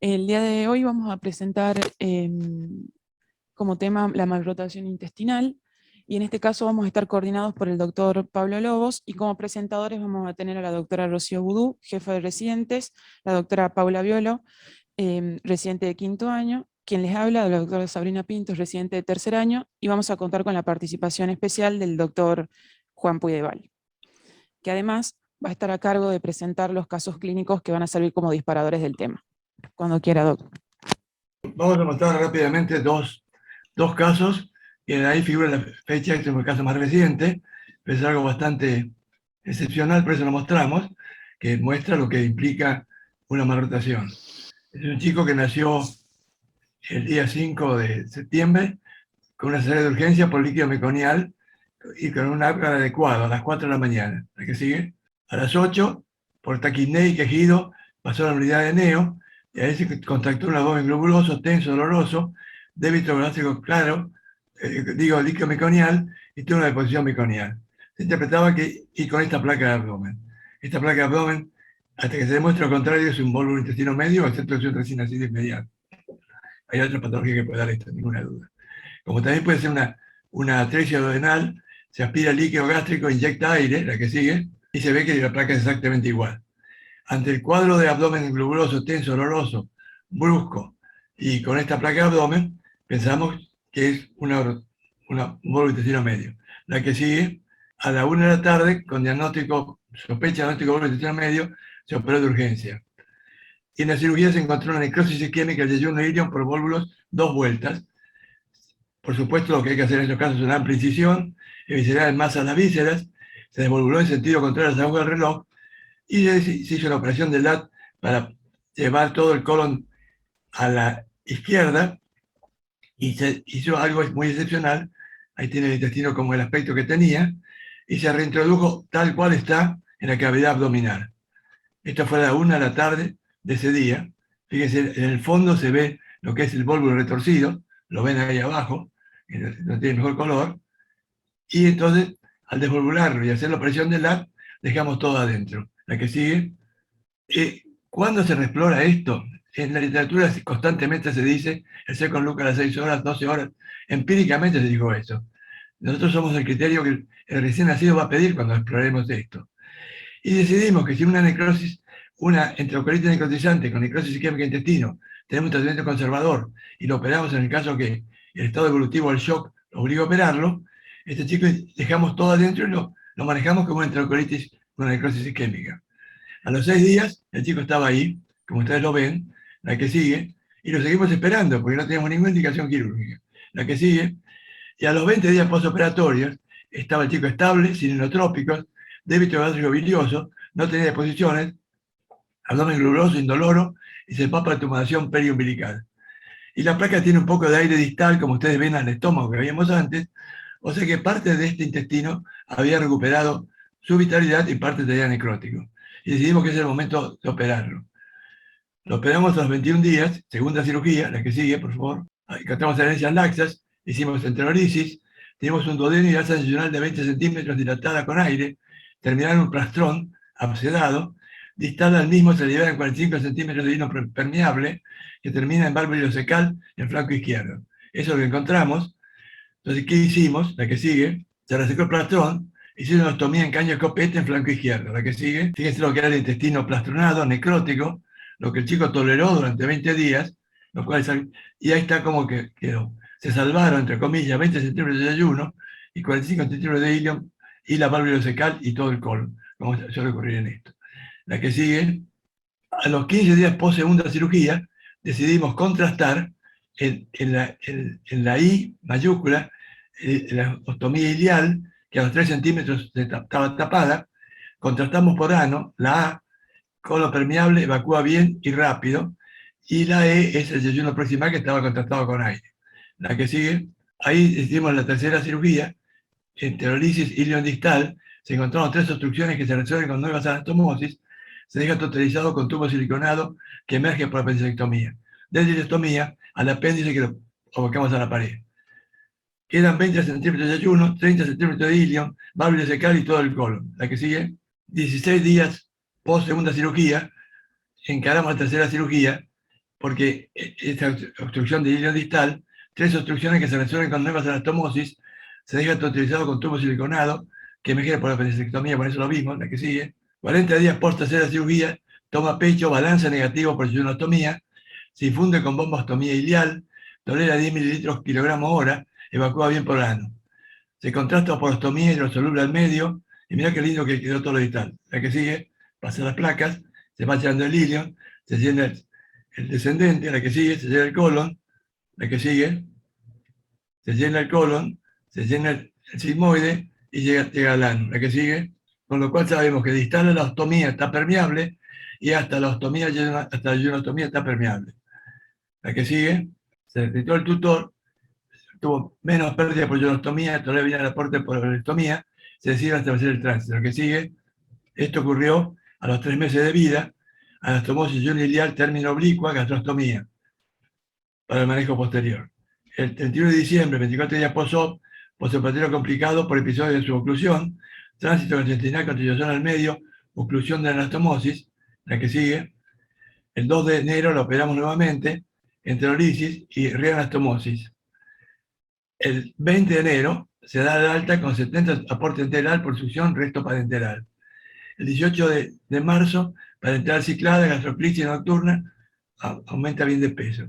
El día de hoy vamos a presentar como tema la malrotación intestinal y en este caso vamos a estar coordinados por el doctor Pablo Lobos y como presentadores vamos a tener a la doctora Rocío Budú, jefa de residentes, la doctora Paula Violo, residente de 5º año, quien les habla, la doctora Sabrina Pintos, residente de 3er año, y vamos a contar con la participación especial del doctor Juan Puideval, que además va a estar a cargo de presentar los casos clínicos que van a servir como disparadores del tema. Cuando quiera, doctor. Vamos a mostrar rápidamente dos casos, y ahí figura la fecha, este es el caso más reciente, pero es algo bastante excepcional, por eso lo mostramos, que muestra lo que implica una malrotación. Es un chico que nació el día 5 de septiembre con una cesárea de urgencia por líquido meconial y con un hora adecuado, a las 4 de la mañana. ¿La que sigue? A las 8, por taquipnea y quejido, pasó a la unidad de neo, y ahí se contractó un abdomen globuloso, tenso, doloroso, débito gástrico claro, líquido meconial, y tuvo una deposición meconial. Se interpretaba que, y con esta placa de abdomen. Esta placa de abdomen, hasta que se demuestre lo contrario, es un volvo intestino medio, excepto que es un resinácido inmediato. Hay otra patología que puede dar esto, ninguna duda. Como también puede ser una atresia duodenal, se aspira líquido gástrico, inyecta aire, la que sigue, y se ve que la placa es exactamente igual. Ante el cuadro de abdomen globuloso, tenso, doloroso, brusco, y con esta placa de abdomen, pensamos que es un volvo intestino medio. La que sigue, a la 1 de la tarde, con sospecha diagnóstico volvo intestino medio, se operó de urgencia. Y en la cirugía se encontró una necrosis isquémica del yeyuno ilion por volvulos 2 vueltas. Por supuesto, lo que hay que hacer en estos casos es una amplia incisión, eviscerar en masa las vísceras, se desvolvuló en sentido contrario a las agujas del reloj, y se hizo la operación de LAT para llevar todo el colon a la izquierda, y se hizo algo muy excepcional. Ahí tiene el intestino como el aspecto que tenía, y se reintrodujo tal cual está en la cavidad abdominal. Esto fue a la 1 de la tarde de ese día. Fíjense, en el fondo se ve lo que es el vólvulo retorcido, lo ven ahí abajo, que no tiene mejor color, y entonces al desvolvularlo y hacer la operación del LAT, dejamos todo adentro. La que sigue. ¿Cuándo se reexplora esto? En la literatura constantemente se dice, el second look a las 6 horas, 12 horas, empíricamente se dijo eso. Nosotros somos el criterio que el recién nacido va a pedir cuando exploremos esto. Y decidimos que si una necrosis, una enterocolitis necrotizante con necrosis isquémica de intestino, tenemos un tratamiento conservador y lo operamos en el caso que el estado evolutivo del shock lo obliga a operarlo, este chico dejamos todo adentro y lo manejamos como una enterocolitis con una necrosis isquémica. A los 6 días, el chico estaba ahí, como ustedes lo ven, la que sigue, y lo seguimos esperando porque no teníamos ninguna indicación quirúrgica. La que sigue, y a los 20 días postoperatorios, estaba el chico estable, sin inotrópicos, débito gástrico bilioso, no tenía deposiciones, abdomen globuloso, indoloro, y se papa de tumoración periumbilical. Y la placa tiene un poco de aire distal, como ustedes ven al estómago que veíamos antes, o sea que parte de este intestino había recuperado su vitalidad y parte tenía necrótico. Y decidimos que es el momento de operarlo. Lo operamos a los 21 días, segunda cirugía, la que sigue, por favor. Encontramos herencias laxas, hicimos enterolisis, tenemos un duodeno y asa incisional de 20 centímetros dilatada con aire, terminal un plastrón absedado, distal al mismo se liberan 45 centímetros de lino permeable, que termina en válvulo ileocecal en flanco izquierdo. Eso es lo que encontramos. Entonces, ¿qué hicimos? La que sigue, se resecó el plastrón, hicimos una ostomía en caño escopete en flanco izquierdo. La que sigue, fíjense lo que era el intestino plastronado, necrótico, lo que el chico toleró durante 20 días, lo cual, y ahí está como que quedó. Se salvaron, entre comillas, 20 centímetros de ayuno y 45 centímetros de ilion y la válvula ileocecal y todo el colon, como suele ocurrir en esto. La que sigue, a los 15 días post segunda cirugía, decidimos contrastar en la I mayúscula, la ostomía ilial, que a los 3 centímetros estaba tapada, contrastamos por ano, la A, colon permeable, evacúa bien y rápido, y la E es el yeyuno proximal que estaba contrastado con aire. La que sigue, ahí hicimos la tercera cirugía, enterolisis ilion distal, se encontraron 3 obstrucciones que se resuelven con nuevas anastomosis, se deja totalizado con tubo siliconado que emerge por apendicectomía. Desde la ostomía al apéndice que lo colocamos a la pared. Quedan 20 centímetros de ayuno, 30 centímetros de ilion, válvula ileocecal y todo el colon. La que sigue, 16 días post segunda cirugía, encaramos la tercera cirugía, porque esta obstrucción de hilio distal, 3 obstrucciones que se resuelven con nuevas anastomosis, se deja utilizado con tubo siliconado, que mejora por la apendicectomía, por eso lo mismo, la que sigue. 40 días post hacer la cirugía, toma pecho, balance negativo por sionostomía, se infunde con bombostomía ilial, tolera 10 mililitros kilogramo hora, evacúa bien por ano. Se contrasta por ostomía hidrosoluble al medio, y mirá qué lindo que quedó todo lo distal. La que sigue, pasa las placas, se va llenando el hilio, se llena el descendente, la que sigue, se llena el colon, la que sigue, se llena el colon, se llena el sigmoide y llega al ano, la que sigue, con lo cual sabemos que distal a la ostomía está permeable y hasta la ostomía, hasta la ionostomía está permeable. La que sigue, se retritó el tutor, tuvo menos pérdida por ionostomía, todavía viene el aporte por ostomía, se decide establecer el tránsito. Lo que sigue, esto ocurrió a los 3 meses de vida, anastomosis ilial término oblicua, gastrostomía, para el manejo posterior. El 31 de diciembre, 24 días post-op, postoperatorio complicado por episodio de suboclusión, tránsito gastrointestinal, constitución al medio, oclusión de la anastomosis, la que sigue. El 2 de enero la operamos nuevamente, enterolisis y reanastomosis. El 20 de enero se da el alta con 70 aporte enteral por succión resto parenteral. El 18 de marzo, parenteral ciclada, gastroclisis nocturna, aumenta bien de peso.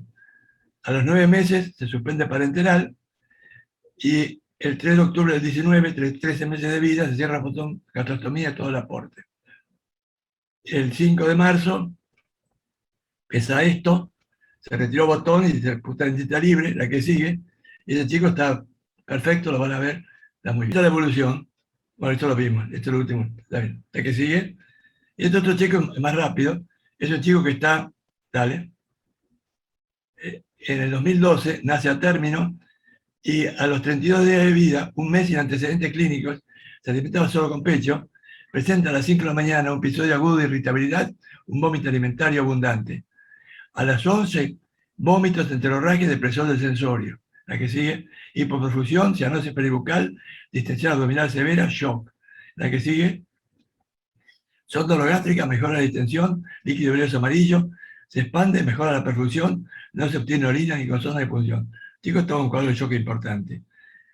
A los 9 meses se suspende parenteral y el 3 de octubre del 19, 13 meses de vida, se cierra botón gastrostomía, todo el aporte. El 5 de marzo, pesa esto, se retiró botón y se puso en cita libre, la que sigue, y ese chico está perfecto, lo van a ver, está muy bien. Esta es la evolución, bueno, esto lo vimos, esto es lo último, está bien. La que sigue, y este otro chico es más rápido, es un chico que está, dale, en el 2012 nace a término y a los 32 días de vida, un mes sin antecedentes clínicos, se alimentaba solo con pecho, presenta a las 5 de la mañana un episodio agudo de irritabilidad, un vómito alimentario abundante. A las 11, vómitos, enterorragia y depresión del sensorio. La que sigue, hipoperfusión, cianosis peribucal, distensión abdominal severa, shock. La que sigue, sonda orogástrica, mejora la distensión, líquido biliar amarillo, se expande, mejora la perfusión, no se obtiene orina ni con sonda de punción. Chicos, todo un cuadro de shock importante.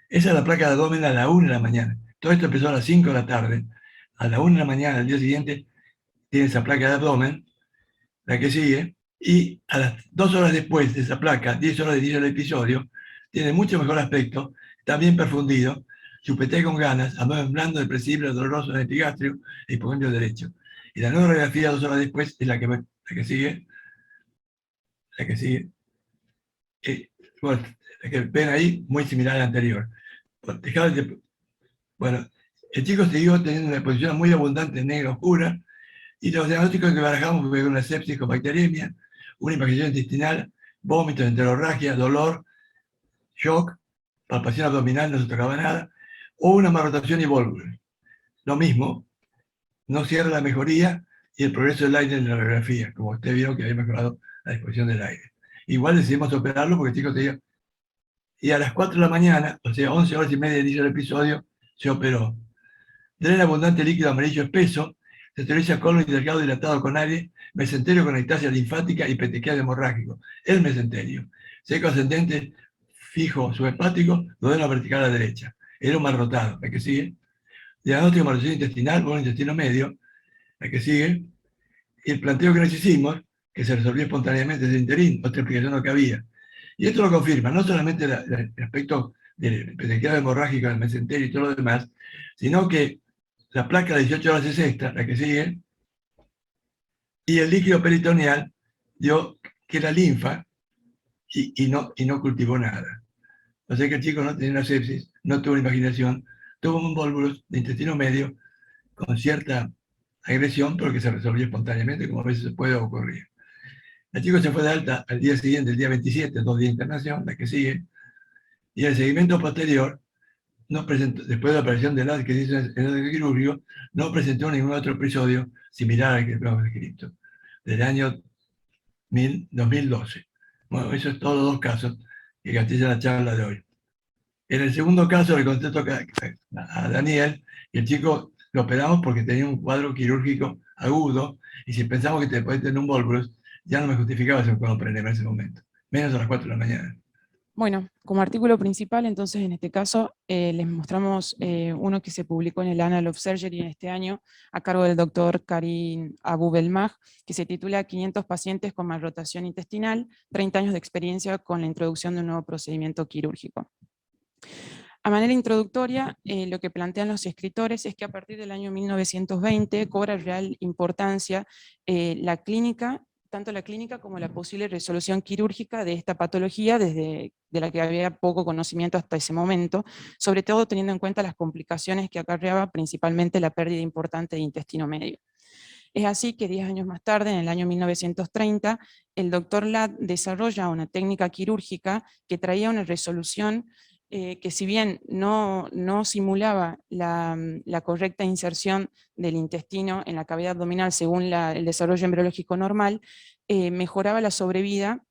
Esa es la placa de abdomen a la 1 de la mañana. Todo esto empezó a las 5 de la tarde. A la 1 de la mañana, al día siguiente, tiene esa placa de abdomen. La que sigue, y a las 2 horas después de esa placa, 10 horas de inicio del episodio, tiene mucho mejor aspecto, está bien perfundido, chupete con ganas, abdomen blando, depresible, doloroso en el epigastrio e hipocondrio derecho. Y la nueva radiografía 2 horas después es la que sigue, la que sigue, bueno, la que ven ahí, muy similar a la anterior. Bueno, el chico siguió teniendo una exposición muy abundante en negra oscura, y los diagnósticos que barajamos fue una sepsis con bacteriemia, una infección intestinal, vómitos, enterorragia, dolor, shock, palpación abdominal, no se tocaba nada, o una malrotación y vólvulas. Lo mismo, no cierra la mejoría y el progreso del aire en la radiografía, como usted vio que había mejorado la disposición del aire. Igual decidimos operarlo porque el chico tenía... Y a las 4 de la mañana, o sea, 11 horas y media de inicio del episodio, se operó. Drena abundante líquido amarillo espeso, se teoriza colon y delgado dilatado con aire, mesenterio con ectasia linfática y petequial hemorrágico. El mesenterio. Seco ascendente, fijo subhepático, duodeno vertical a la derecha. Era un mal rotado. La que sigue. Diagnóstico de malformación intestinal, bolo intestino medio. La que sigue. Y el planteo que nos hicimos, que se resolvió espontáneamente desde interín, otra explicación no cabía. Y esto lo confirma, no solamente el aspecto del petequial hemorrágico del mesenterio y todo lo demás, sino que la placa de 18 horas es esta, la que sigue, y el líquido peritoneal dio que era linfa y no cultivó nada. O sea que el chico no tenía una sepsis, no tuvo imaginación, tuvo un vólvulos de intestino medio con cierta agresión, pero que se resolvió espontáneamente, como a veces puede ocurrir. El chico se fue de alta al día siguiente, el día 27, 2 días de internación, la que sigue, y el seguimiento posterior no presentó, después de la operación de LAD que se hizo en el quirúrgico, no presentó ningún otro episodio similar al que hemos descrito, del año 2012. Bueno, eso es todos los casos que gatillan la charla de hoy. En el segundo caso le contesto a Daniel, y el chico lo operamos porque tenía un cuadro quirúrgico agudo, y si pensamos que te puede tener un vólvulos, ya no me justificaba ese problema en ese momento, menos a las 4 de la mañana. Bueno, como artículo principal, entonces en este caso les mostramos uno que se publicó en el Annals of Surgery en este año, a cargo del doctor Karim Abu Belmaj, que se titula 500 pacientes con malrotación intestinal, 30 años de experiencia con la introducción de un nuevo procedimiento quirúrgico. A manera introductoria, lo que plantean los escritores es que a partir del año 1920 cobra real importancia la clínica, tanto la clínica como la posible resolución quirúrgica de esta patología, de la que había poco conocimiento hasta ese momento, sobre todo teniendo en cuenta las complicaciones que acarreaba principalmente la pérdida importante de intestino medio. Es así que 10 años más tarde, en el año 1930, el doctor Ladd desarrolla una técnica quirúrgica que traía una resolución que, si bien no simulaba la correcta inserción del intestino en la cavidad abdominal según el desarrollo embriológico normal, mejoraba la sobrevida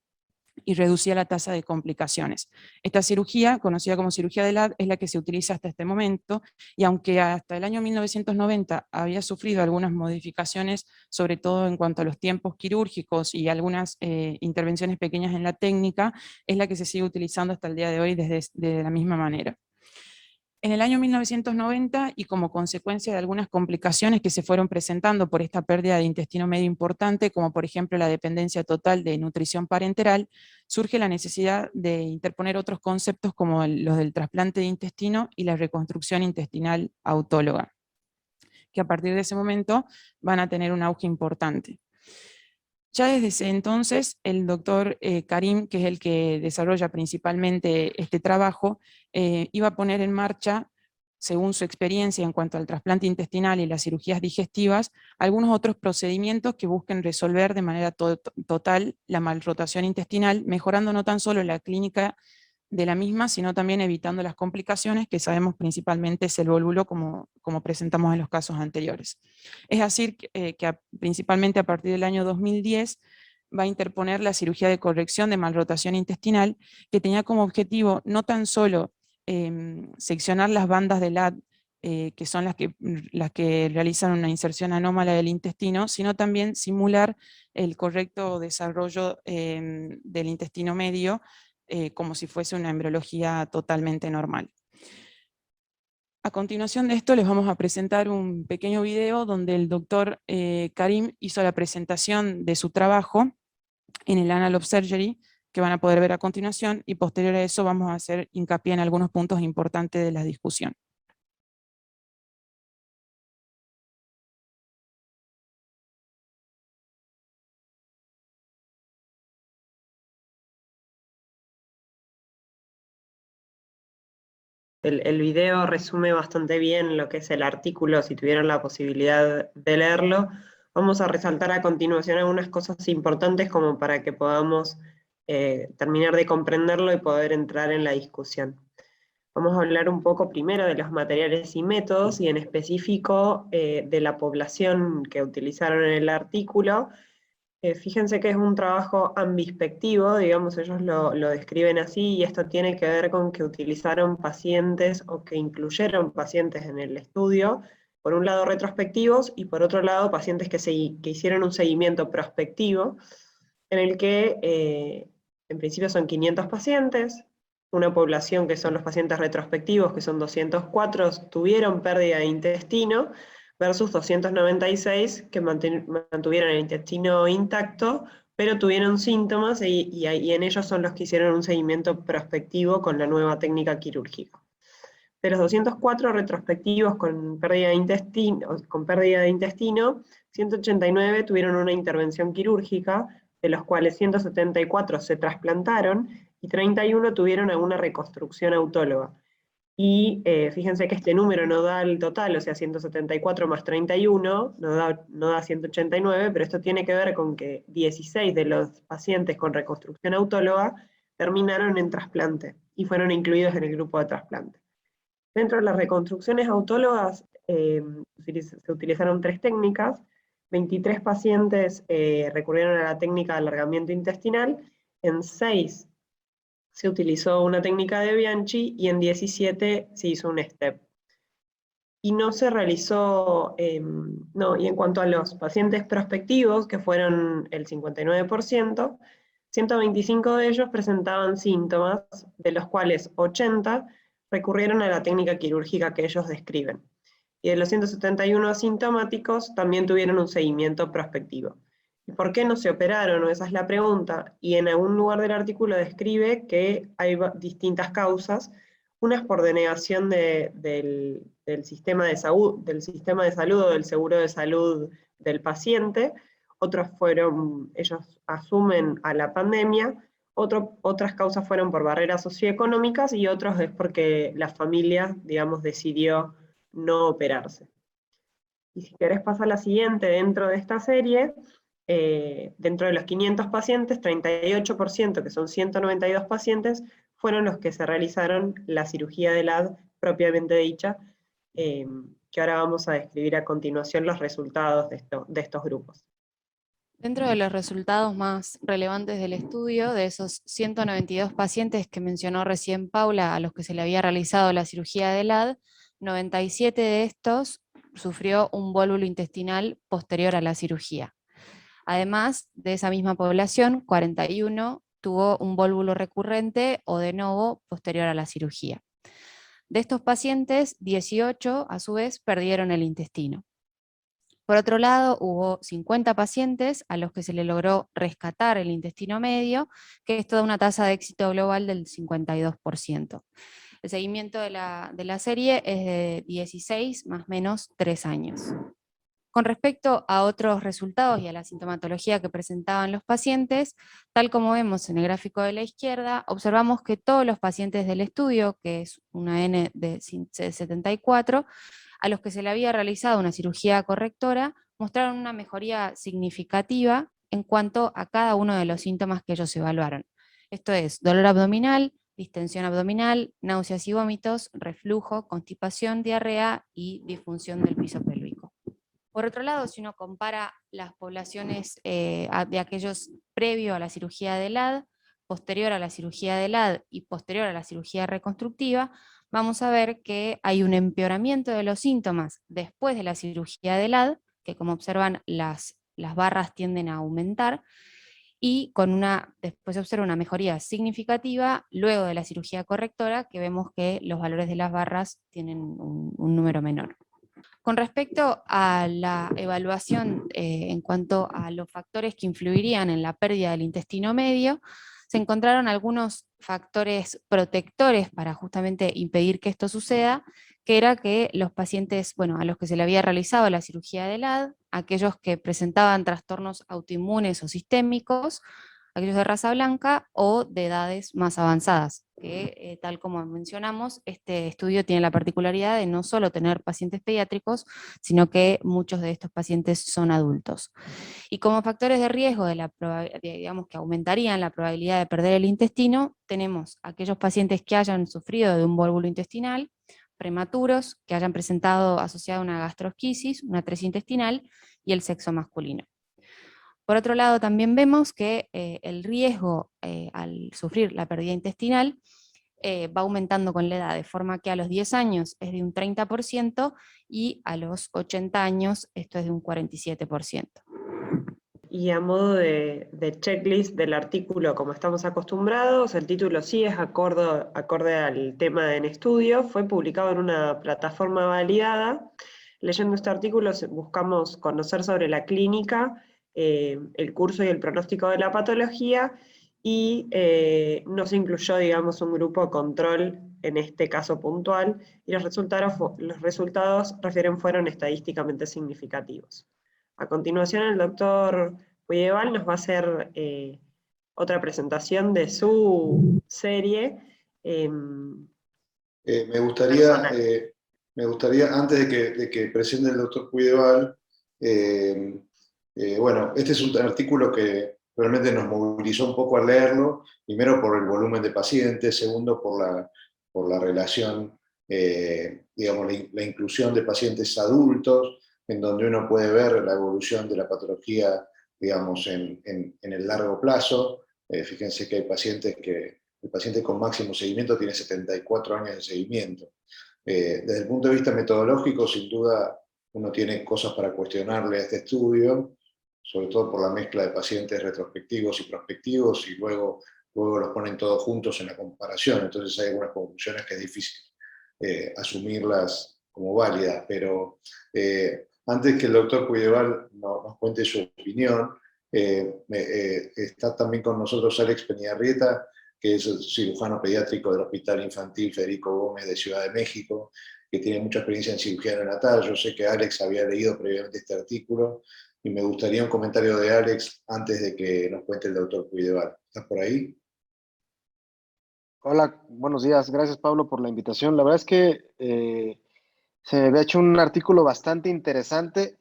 y reducía la tasa de complicaciones. Esta cirugía, conocida como cirugía de Ladd, es la que se utiliza hasta este momento, y aunque hasta el año 1990 había sufrido algunas modificaciones, sobre todo en cuanto a los tiempos quirúrgicos y algunas intervenciones pequeñas en la técnica, es la que se sigue utilizando hasta el día de hoy de la misma manera. En el año 1990, y como consecuencia de algunas complicaciones que se fueron presentando por esta pérdida de intestino medio importante, como por ejemplo la dependencia total de nutrición parenteral, surge la necesidad de interponer otros conceptos como los del trasplante de intestino y la reconstrucción intestinal autóloga, que a partir de ese momento van a tener un auge importante. Ya desde ese entonces, el doctor Karim, que es el que desarrolla principalmente este trabajo, iba a poner en marcha, según su experiencia en cuanto al trasplante intestinal y las cirugías digestivas, algunos otros procedimientos que busquen resolver de manera total la malrotación intestinal, mejorando no tan solo la clínica de la misma, sino también evitando las complicaciones que sabemos principalmente es el volvulo, como presentamos en los casos anteriores. Es así que principalmente a partir del año 2010 va a interponer la cirugía de corrección de malrotación intestinal, que tenía como objetivo no tan solo seccionar las bandas de Ladd, que son las que realizan una inserción anómala del intestino, sino también simular el correcto desarrollo del intestino medio, como si fuese una embriología totalmente normal. A continuación de esto les vamos a presentar un pequeño video donde el doctor Karim hizo la presentación de su trabajo en el Annals of Surgery, que van a poder ver a continuación, y posterior a eso vamos a hacer hincapié en algunos puntos importantes de la discusión. El video resume bastante bien lo que es el artículo, si tuvieron la posibilidad de leerlo. Vamos a resaltar a continuación algunas cosas importantes como para que podamos terminar de comprenderlo y poder entrar en la discusión. Vamos a hablar un poco primero de los materiales y métodos, y en específico de la población que utilizaron en el artículo. Fíjense que es un trabajo ambispectivo, digamos, ellos lo describen así, y esto tiene que ver con que utilizaron pacientes o que incluyeron pacientes en el estudio, por un lado retrospectivos y por otro lado pacientes que hicieron un seguimiento prospectivo, en el que en principio son 500 pacientes, una población que son los pacientes retrospectivos, que son 204, tuvieron pérdida de intestino, versus 296 que mantuvieron el intestino intacto, pero tuvieron síntomas y en ellos son los que hicieron un seguimiento prospectivo con la nueva técnica quirúrgica. De los 204 retrospectivos con pérdida de intestino, 189 tuvieron una intervención quirúrgica, de los cuales 174 se trasplantaron y 31 tuvieron alguna reconstrucción autóloga. Y fíjense que este número no da el total, o sea, 174 más 31, no da 189, pero esto tiene que ver con que 16 de los pacientes con reconstrucción autóloga terminaron en trasplante y fueron incluidos en el grupo de trasplante. Dentro de las reconstrucciones autólogas se utilizaron 3 técnicas, 23 pacientes recurrieron a la técnica de alargamiento intestinal, en 6 se utilizó una técnica de Bianchi y en 17 se hizo un STEP. y no se realizó, no, y en cuanto a los pacientes prospectivos, que fueron el 59%, 125 de ellos presentaban síntomas, de los cuales 80 recurrieron a la técnica quirúrgica que ellos describen. Y de los 171 asintomáticos también tuvieron un seguimiento prospectivo. ¿Y por qué no se operaron? Esa es la pregunta. Y en algún lugar del artículo describe que hay distintas causas, unas por denegación del sistema de salud o del seguro de salud del paciente, otros fueron, ellos asumen a la pandemia, otras causas fueron por barreras socioeconómicas y otros es porque la familia, digamos, decidió no operarse. Y si querés pasar a la siguiente dentro de esta serie, dentro de los 500 pacientes, 38%, que son 192 pacientes, fueron los que se realizaron la cirugía de LAD propiamente dicha, que ahora vamos a describir a continuación los resultados de estos grupos. Dentro de los resultados más relevantes del estudio, de esos 192 pacientes que mencionó recién Paula, a los que se le había realizado la cirugía de LAD, 97 de estos sufrió un vólvulo intestinal posterior a la cirugía. Además de esa misma población, 41 tuvo un vólvulo recurrente o de novo posterior a la cirugía. De estos pacientes, 18 a su vez perdieron el intestino. Por otro lado, hubo 50 pacientes a los que se le logró rescatar el intestino medio, que esto da una tasa de éxito global del 52%. El seguimiento de la serie es de 16 más o menos 3 años. Con respecto a otros resultados y a la sintomatología que presentaban los pacientes, tal como vemos en el gráfico de la izquierda, observamos que todos los pacientes del estudio, que es una N de 74, a los que se le había realizado una cirugía correctora, mostraron una mejoría significativa en cuanto a cada uno de los síntomas que ellos evaluaron. Esto es dolor abdominal, distensión abdominal, náuseas y vómitos, reflujo, constipación, diarrea y disfunción del piso pélvico. Por otro lado, si uno compara las poblaciones de aquellos previo a la cirugía de LAD, posterior a la cirugía de LAD y posterior a la cirugía reconstructiva, vamos a ver que hay un empeoramiento de los síntomas después de la cirugía de LAD, que como observan las barras tienden a aumentar, y después se observa una mejoría significativa luego de la cirugía correctora, que vemos que los valores de las barras tienen un número menor. Con respecto a la evaluación en cuanto a los factores que influirían en la pérdida del intestino medio, se encontraron algunos factores protectores para justamente impedir que esto suceda, que era que los pacientes, a los que se le había realizado la cirugía de LAD, aquellos que presentaban trastornos autoinmunes o sistémicos, aquellos de raza blanca o de edades más avanzadas, que tal como mencionamos, este estudio tiene la particularidad de no solo tener pacientes pediátricos, sino que muchos de estos pacientes son adultos. Y como factores de riesgo digamos que aumentarían la probabilidad de perder el intestino, tenemos aquellos pacientes que hayan sufrido de un vólvulo intestinal, prematuros, que hayan presentado asociada una gastrosquisis, una atresia intestinal, y el sexo masculino. Por otro lado, también vemos que el riesgo al sufrir la pérdida intestinal va aumentando con la edad, de forma que a los 10 años es de un 30% y a los 80 años esto es de un 47%. Y a modo de checklist del artículo, como estamos acostumbrados, el título sí es acorde al tema en estudio, fue publicado en una plataforma validada. Leyendo este artículo buscamos conocer sobre la clínica, el curso y el pronóstico de la patología, y no se incluyó, digamos, un grupo control en este caso puntual, y los resultados fueron estadísticamente significativos. A continuación, el doctor Puyeval nos va a hacer otra presentación de su serie. Me gustaría, antes de que presente el doctor Puyeval, este es un artículo que realmente nos movilizó un poco al leerlo, primero por el volumen de pacientes, segundo por la relación, digamos, la inclusión de pacientes adultos, en donde uno puede ver la evolución de la patología, digamos, en el largo plazo. Fíjense que hay pacientes el paciente con máximo seguimiento tiene 74 años de seguimiento. Desde el punto de vista metodológico, sin duda, uno tiene cosas para cuestionarle a este estudio, sobre todo por la mezcla de pacientes retrospectivos y prospectivos, y luego los ponen todos juntos en la comparación. Entonces hay algunas conclusiones que es difícil asumirlas como válidas, pero antes que el doctor Puydeval nos cuente su opinión, está también con nosotros Alex Peñarrieta, que es el cirujano pediátrico del Hospital Infantil Federico Gómez de Ciudad de México, que tiene mucha experiencia en cirugía neonatal. Yo sé que Alex había leído previamente este artículo, y me gustaría un comentario de Alex antes de que nos cuente el doctor Puydeval. ¿Estás por ahí? Hola, buenos días. Gracias, Pablo, por la invitación. La verdad es que se me había hecho un artículo bastante interesante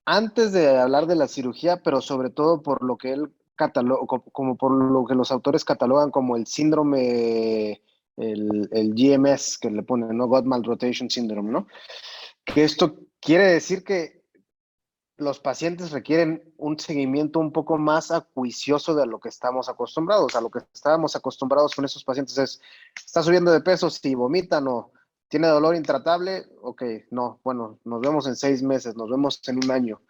antes de hablar de la cirugía, pero sobre todo por lo que él cataloga, como por lo que los autores catalogan como el síndrome, el GMS que le ponen, ¿no? Gut Malrotation Syndrome, ¿no? Que esto quiere decir que los pacientes requieren un seguimiento un poco más acuicioso de lo que estamos acostumbrados. A lo que estábamos acostumbrados con esos pacientes es, está subiendo de peso, si vomitan o tiene dolor intratable, ok, no, bueno, nos vemos en 6 meses, nos vemos en 1 año.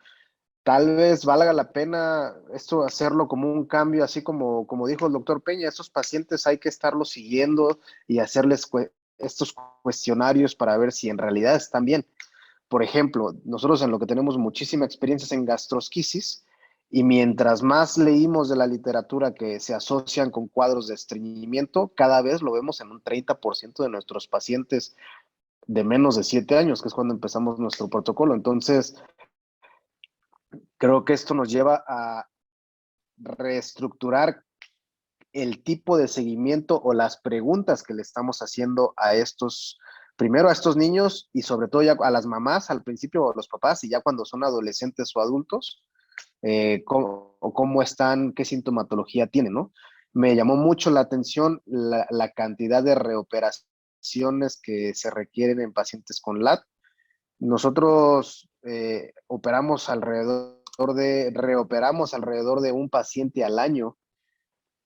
Tal vez valga la pena esto hacerlo como un cambio, así como dijo el doctor Peña, estos pacientes hay que estarlos siguiendo y hacerles estos cuestionarios para ver si en realidad están bien. Por ejemplo, nosotros en lo que tenemos muchísima experiencia es en gastrosquisis, y mientras más leímos de la literatura que se asocian con cuadros de estreñimiento, cada vez lo vemos en un 30% de nuestros pacientes de menos de 7 años, que es cuando empezamos nuestro protocolo. Entonces, creo que esto nos lleva a reestructurar el tipo de seguimiento o las preguntas que le estamos haciendo a estos, primero a estos niños y sobre todo ya a las mamás al principio o a los papás, y ya cuando son adolescentes o adultos, cómo están, qué sintomatología tienen, ¿no? Me llamó mucho la atención la cantidad de reoperaciones que se requieren en pacientes con LAD. Nosotros reoperamos alrededor de un paciente al año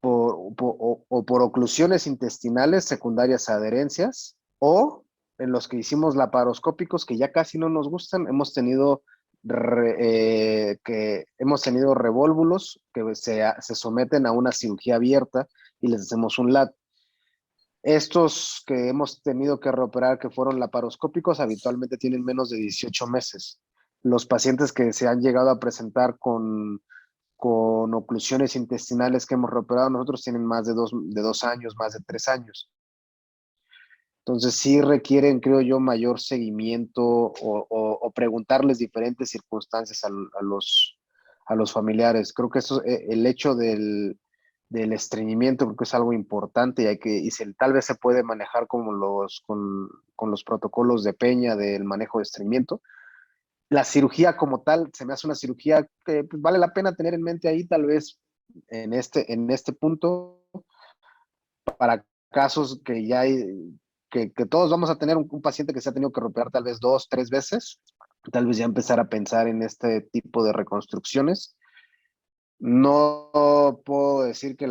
por oclusiones intestinales secundarias a adherencias, o en los que hicimos laparoscópicos que ya casi no nos gustan. Hemos tenido revólvulos que se someten a una cirugía abierta y les hacemos un LAD. Estos que hemos tenido que reoperar, que fueron laparoscópicos, habitualmente tienen menos de 18 meses. Los pacientes que se han llegado a presentar con oclusiones intestinales que hemos reoperado nosotros tienen más de 2 años, más de 3 años. Entonces sí requieren, creo yo, mayor seguimiento o preguntarles diferentes circunstancias a los familiares. Creo que eso, el hecho del estreñimiento, creo que es algo importante, y tal vez se puede manejar como con los protocolos de Peña del manejo de estreñimiento. La cirugía como tal se me hace una cirugía que pues, vale la pena tener en mente ahí, tal vez en este punto, para casos que ya hay, que todos vamos a tener un paciente que se ha tenido que reoperar tal vez 2, 3 veces, tal vez ya empezar a pensar en este tipo de reconstrucciones. No puedo decir que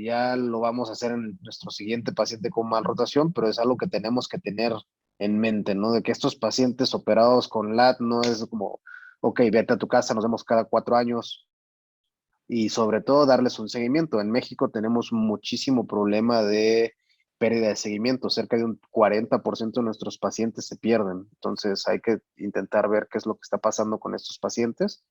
ya lo vamos a hacer en nuestro siguiente paciente con malrotación, pero es algo que tenemos que tener en mente, ¿no? De que estos pacientes operados con LAD no es como, ok, vete a tu casa, nos vemos cada 4 años, y sobre todo darles un seguimiento. En México tenemos muchísimo problema de pérdida de seguimiento, cerca de un 40% de nuestros pacientes se pierden. Entonces hay que intentar ver qué es lo que está pasando con estos pacientes,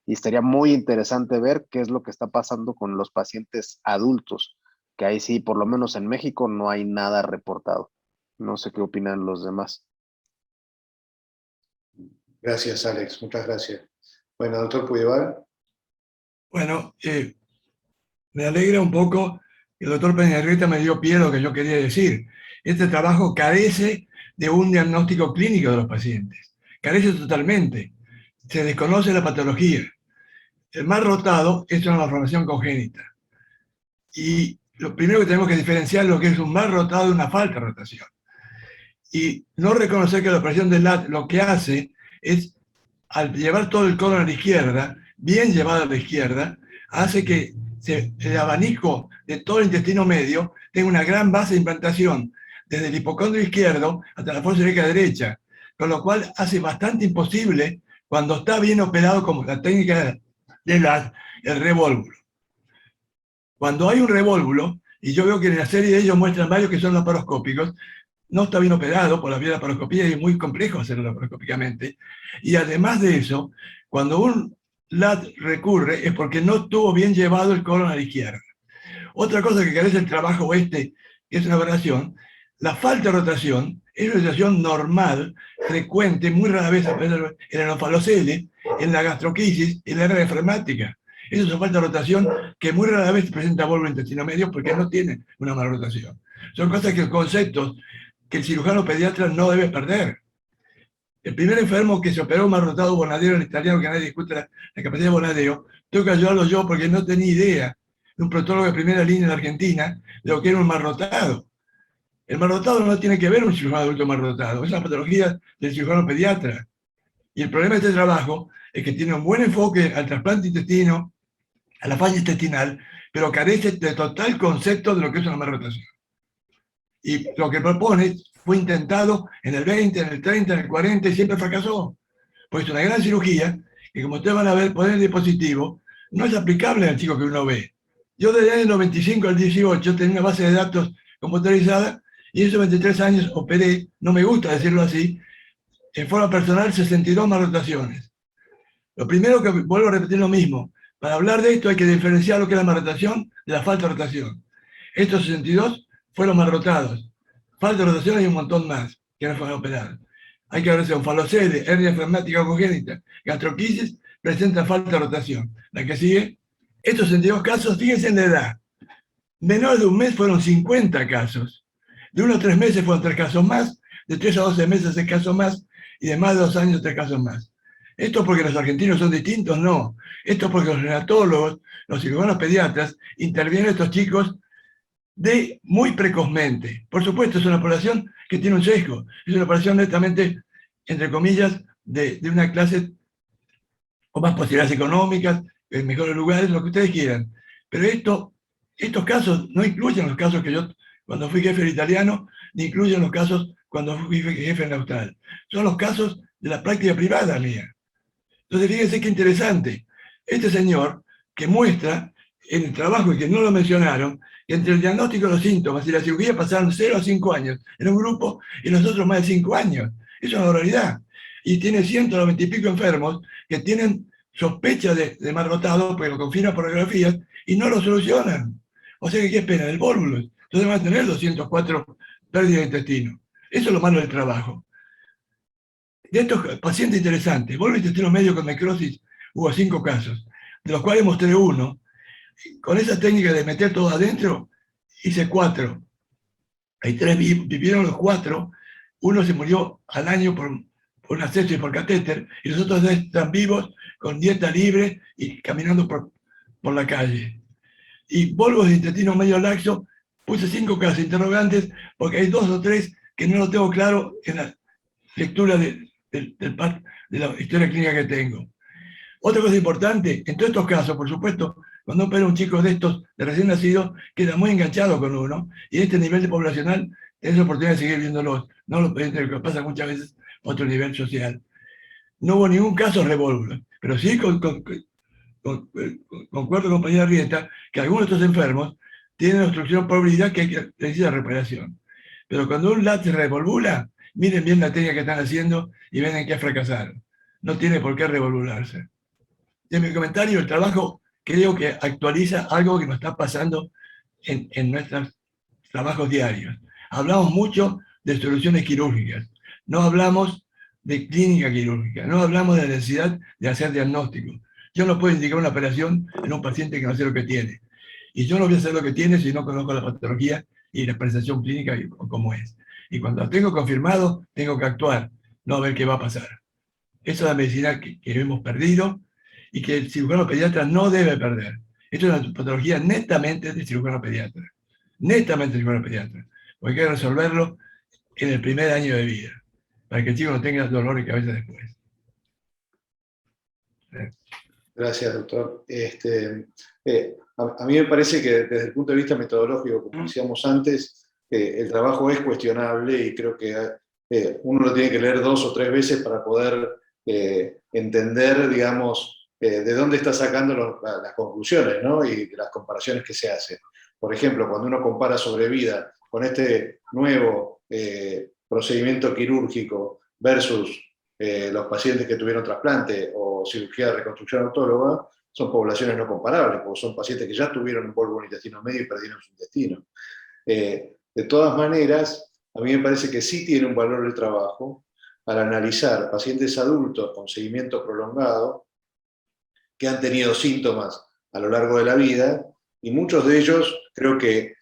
y estaría muy interesante ver qué es lo que está pasando con los pacientes adultos, que ahí sí, por lo menos en México, no hay nada reportado. No sé qué opinan los demás. Gracias, Alex, muchas gracias. Bueno, doctor Puydeval. Bueno, me alegra un poco que el doctor Peñarrieta me dio pie a lo que yo quería decir. Este trabajo carece de un diagnóstico clínico de los pacientes. Carece totalmente. Se desconoce la patología. El mal rotado es una malformación congénita. Y lo primero que tenemos que diferenciar es lo que es un mal rotado de una falta de rotación. Y no reconocer que la operación de LAD lo que hace es, al llevar todo el colon a la izquierda, bien llevado a la izquierda, hace que el abanico de todo el intestino medio tenga una gran base de implantación, desde el hipocondrio izquierdo hasta la fosa ilíaca derecha, con lo cual hace bastante imposible cuando está bien operado como la técnica del revólvulo. Cuando hay un revólvulo, y yo veo que en la serie de ellos muestran varios que son laparoscópicos, no está bien operado por la vía de laparoscopía y es muy complejo hacerlo laparoscópicamente. Y además de eso, cuando un LAT recurre es porque no estuvo bien llevado el colon a la izquierda. Otra cosa que carece el trabajo que es una aberración, la falta de rotación es una situación normal, frecuente, muy rara vez en el enfalocele, en la gastroquisis, en la hernia diafragmática. Eso es una falta de rotación que muy rara vez presenta bolo intestino medio porque no tiene una mala rotación. Son cosas que conceptos que el cirujano pediatra no debe perder. El primer enfermo que se operó mal rotado Bonadeo, el italiano, que nadie discute la capacidad de Bonadeo, tengo que ayudarlo yo porque no tenía idea de un protólogo de primera línea en la Argentina de lo que era un mal rotado. El mal rotado no tiene que ver con un cirujano adulto mal rotado, es una patología del cirujano pediatra. Y el problema de este trabajo es que tiene un buen enfoque al trasplante intestino, a la falla intestinal, pero carece de total concepto de lo que es una mal rotación. Y lo que propone fue intentado en el 20, en el 30, en el 40 y siempre fracasó. Pues es una gran cirugía que, como ustedes van a ver, poner el dispositivo no es aplicable al chico que uno ve. Yo desde el año 95 al 18 tenía una base de datos computarizada y en esos 23 años operé, no me gusta decirlo así, en forma personal 62 más rotaciones. Lo primero que vuelvo a repetir lo mismo, para hablar de esto hay que diferenciar lo que es la malrotación de la falta de rotación. Estos 62 fueron mal rotados. Falta de rotación hay un montón más que no fueron operados. Hay que verse un falocele, hernia diafragmática congénita, gastroquisis, presenta falta de rotación. La que sigue, estos 62 casos, fíjense en la edad. Menor de un mes fueron 50 casos. De 1 a 3 meses fueron 3 casos más, de 3 a 12 meses 6 casos más, y de más de 2 años 3 casos más. ¿Esto porque los argentinos son distintos? No. Esto porque los neonatólogos, los cirujanos pediatras, intervienen a estos chicos muy precozmente. Por supuesto, es una población que tiene un sesgo. Es una población netamente, entre comillas, de una clase con más posibilidades económicas, en mejores lugares, lo que ustedes quieran. Pero estos casos no incluyen los casos que yo, cuando fui jefe del italiano, ni incluyen los casos cuando fui jefe en Austral. Son los casos de la práctica privada mía. Entonces, fíjense qué interesante. Este señor que muestra en el trabajo, y que no lo mencionaron, que entre el diagnóstico de los síntomas y la cirugía pasaron 0 a 5 años en un grupo y nosotros más de 5 años. Es una barbaridad. Y tiene 190 y pico enfermos que tienen sospecha de mal rotado, porque lo confirman por radiografías, y no lo solucionan. O sea que, ¿qué esperan? El bólvulo. Entonces van a tener 204 pérdidas de intestino. Eso es lo malo del trabajo. De estos pacientes interesantes, bolo intestino medio con necrosis, hubo 5 casos, de los cuales mostré uno. Con esa técnica de meter todo adentro, hice 4. Hay 3 vivieron los 4, uno se murió al año por un acceso y por catéter, y los otros 2 están vivos, con dieta libre y caminando por la calle. Y bolvos de intestino medio laxo, puse 5 casos interrogantes, porque hay 2 o 3 que no lo tengo claro en la lectura de la historia clínica que tengo. Otra cosa importante, en todos estos casos, por supuesto, cuando opera un chico de estos, de recién nacido, queda muy enganchado con uno, y este nivel de poblacional tenés la oportunidad de seguir viéndolos, no lo que pasa muchas veces a otro nivel social. No hubo ningún caso revólver, pero sí concuerdo con compañera Rieta que algunos de estos enfermos tienen obstrucción por habilidad que necesita reparación. Pero cuando un LAT se revolvula, miren bien la técnica que están haciendo y ven en qué fracasaron. No tiene por qué revolvularse. En mi comentario, el trabajo creo que actualiza algo que nos está pasando en nuestros trabajos diarios. Hablamos mucho de soluciones quirúrgicas, no hablamos de clínica quirúrgica, no hablamos de la necesidad de hacer diagnóstico. Yo no puedo indicar una operación en un paciente que no sé lo que tiene. Y yo no voy a saber lo que tiene si no conozco la patología y la presentación clínica y cómo es. Y cuando lo tengo confirmado, tengo que actuar, no a ver qué va a pasar. Esa es la medicina que hemos perdido y que el cirujano pediatra no debe perder. Esto es una patología netamente de cirujano pediatra. Netamente de cirujano pediatra. Porque hay que resolverlo en el primer año de vida, para que el chico no tenga dolor de cabeza después. Gracias, doctor. A mí me parece que desde el punto de vista metodológico, como decíamos antes, el trabajo es cuestionable y creo que uno lo tiene que leer 2 o 3 veces para poder entender, digamos, de dónde está sacando las conclusiones, ¿no? Y las comparaciones que se hacen. Por ejemplo, cuando uno compara sobrevida con este nuevo procedimiento quirúrgico versus los pacientes que tuvieron trasplante o cirugía de reconstrucción autóloga, son poblaciones no comparables, porque son pacientes que ya tuvieron un polvo en el intestino medio y perdieron su intestino. De todas maneras, a mí me parece que sí tiene un valor el trabajo al analizar pacientes adultos con seguimiento prolongado que han tenido síntomas a lo largo de la vida, y muchos de ellos creo que,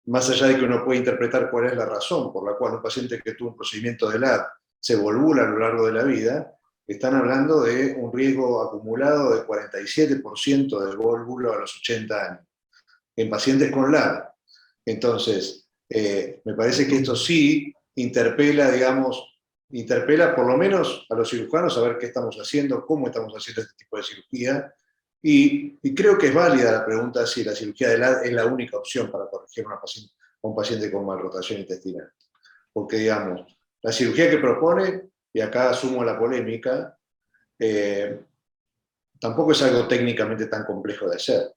más allá de que uno puede interpretar cuál es la razón por la cual un paciente que tuvo un procedimiento de LAD se volvula a lo largo de la vida, están hablando de un riesgo acumulado de 47% de volvulo a los 80 años, en pacientes con LAD. Entonces, me parece que esto sí interpela, digamos, interpela por lo menos a los cirujanos a ver qué estamos haciendo, cómo estamos haciendo este tipo de cirugía, y creo que es válida la pregunta si la cirugía de LAD es la única opción para corregir a un paciente con malrotación intestinal. Porque, digamos, la cirugía que propone, y acá asumo la polémica, tampoco es algo técnicamente tan complejo de hacer,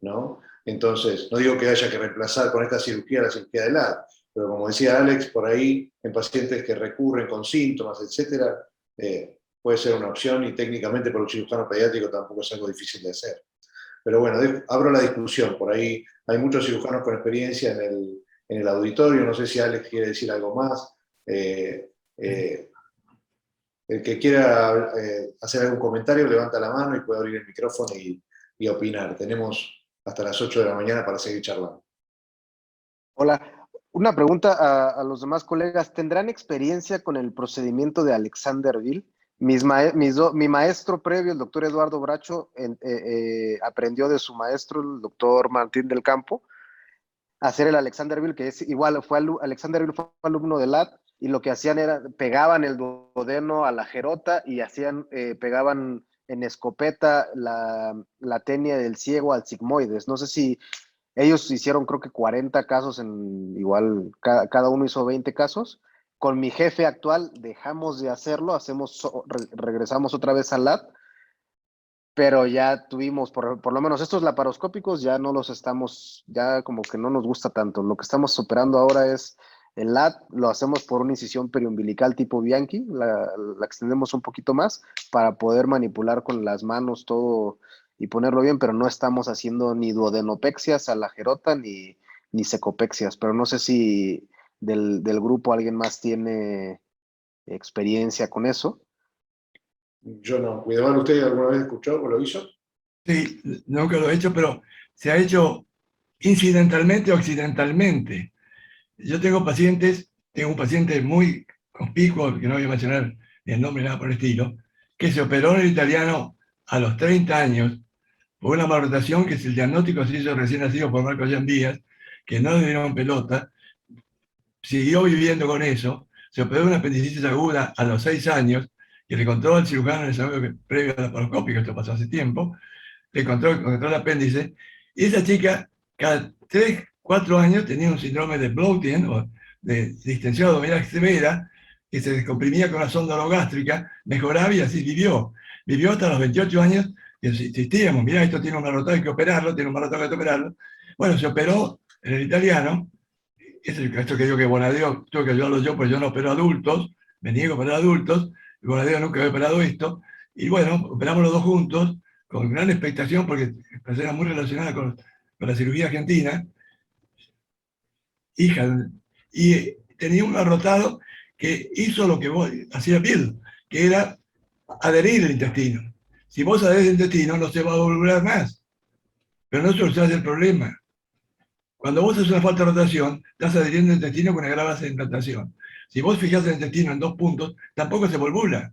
¿no? Entonces, no digo que haya que reemplazar con esta cirugía la cirugía de LAD, pero como decía Alex, por ahí, en pacientes que recurren con síntomas, etc., puede ser una opción, y técnicamente para un cirujano pediátrico tampoco es algo difícil de hacer. Pero bueno, abro la discusión, por ahí hay muchos cirujanos con experiencia en el auditorio, no sé si Alex quiere decir algo más. El que quiera hacer algún comentario, levanta la mano y puede abrir el micrófono y opinar. Tenemos hasta las 8 de la mañana para seguir charlando. Hola, una pregunta a los demás colegas. ¿Tendrán experiencia con el procedimiento de Alexanderville? Mi maestro previo, el doctor Eduardo Bracho, aprendió de su maestro, el doctor Martín del Campo, a hacer el Alexanderville, que es igual, Alexanderville fue alumno de LAD, y lo que hacían era, pegaban el duodeno a la gerota y pegaban en escopeta la tenia del ciego al sigmoides. No sé si ellos hicieron, creo que 40 casos, igual cada uno hizo 20 casos. Con mi jefe actual dejamos de hacerlo, regresamos otra vez al LAD, pero ya tuvimos, por lo menos estos laparoscópicos ya no los estamos, ya como que no nos gusta tanto. Lo que estamos operando ahora es el LAD, lo hacemos por una incisión periumbilical tipo Bianchi, la extendemos un poquito más para poder manipular con las manos todo y ponerlo bien, pero no estamos haciendo ni duodenopexias a la gerota ni secopexias, pero no sé si del grupo alguien más tiene experiencia con eso. Yo no. ¿Cuidado, usted alguna vez escuchó o lo hizo? Sí, nunca lo he hecho, pero se ha hecho incidentalmente o accidentalmente. Yo tengo un paciente muy conspicuo, que no voy a mencionar ni el nombre ni nada por el estilo, que se operó en el italiano a los 30 años por una malrotación que es el diagnóstico se hizo recién nacido por Marco Jean Díaz, que no le dieron pelota, siguió viviendo con eso, se operó una apendicitis aguda a los 6 años, y le contó al cirujano en el desarrollo previo al laparoscópico, esto pasó hace tiempo, le encontró el apéndice, y esa chica cada 3, 4 años tenía un síndrome de bloating, o de distensión abdominal severa, que se descomprimía con la sonda orogástrica, mejoraba y así vivió. Vivió hasta los 28 años, y insistíamos, mirá, esto tiene un malrotado, hay que operarlo, tiene un malrotado, hay que operarlo. Bueno, se operó en el italiano, esto que digo que Bonadeo tuve que ayudarlo yo, pues yo no opero adultos, me niego a operar adultos, y Bonadeo nunca había operado esto, y bueno, operamos los dos juntos, con gran expectación, porque era muy relacionada con la cirugía argentina, y tenía un arrotado que hizo lo que hacía Bill, que era adherir el intestino. Si vos adherís el intestino, no se va a volver más, pero no solucionás el problema. Cuando vos haces una falta de rotación, estás adhiriendo el intestino con agravas de implantación. Si vos fijás el intestino en 2 puntos, tampoco se volvula.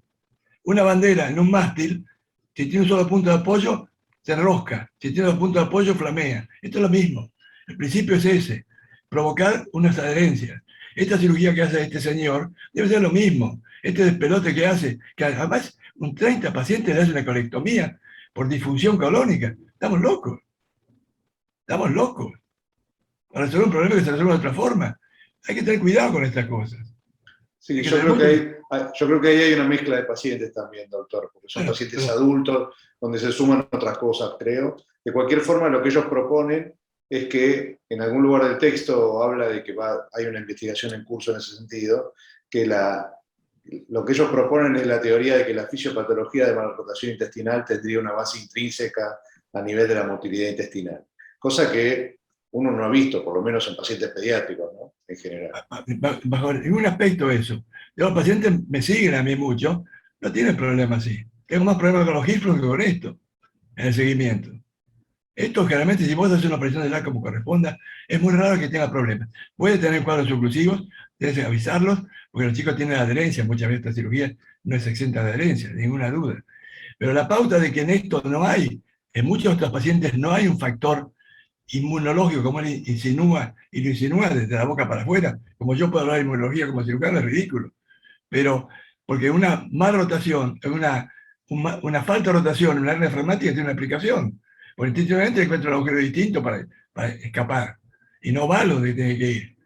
Una bandera en un mástil, si tiene un solo punto de apoyo, se enrosca. Si tiene 2 puntos de apoyo, flamea. Esto es lo mismo. El principio es ese, provocar unas adherencias. Esta cirugía que hace este señor debe ser lo mismo. Este despelote que hace, que además un 30 pacientes le hace una colectomía por disfunción colónica. Estamos locos. Estamos locos. para resolver un problema que se resuelve de otra forma. Hay que tener cuidado con estas cosas. Sí, Hay que yo tener creo que ahí hay una mezcla de pacientes también, doctor, porque son pacientes adultos, donde se suman otras cosas, creo. De cualquier forma, lo que ellos proponen es que en algún lugar del texto habla de que hay una investigación en curso en ese sentido, que lo que ellos proponen es la teoría de que la fisiopatología de malrotación intestinal tendría una base intrínseca a nivel de la motilidad intestinal, cosa que uno no ha visto, por lo menos en pacientes pediátricos, ¿no? En general. bajo ningún aspecto eso. Los pacientes me siguen a mí mucho, no tienen problemas así. Tengo más problemas con los giflos que con esto, en el seguimiento. Esto generalmente, si vos haces una operación de la como corresponda, es muy raro que tenga problemas. Puede tener cuadros oclusivos, tienes que avisarlos, porque los chicos tienen adherencia, muchas veces esta cirugía no es exenta de adherencia, ninguna duda. Pero la pauta de que en esto no hay, en muchos de estos pacientes no hay un factor inmunológico, como él insinúa, y lo insinúa desde la boca para afuera, como yo puedo hablar de inmunología como cirujano, es ridículo. Pero, porque una mala rotación, una falta de rotación en una hernia flagmática tiene una aplicación. Porque instintivamente encuentra un agujero distinto para escapar, y no va a donde tiene que ir.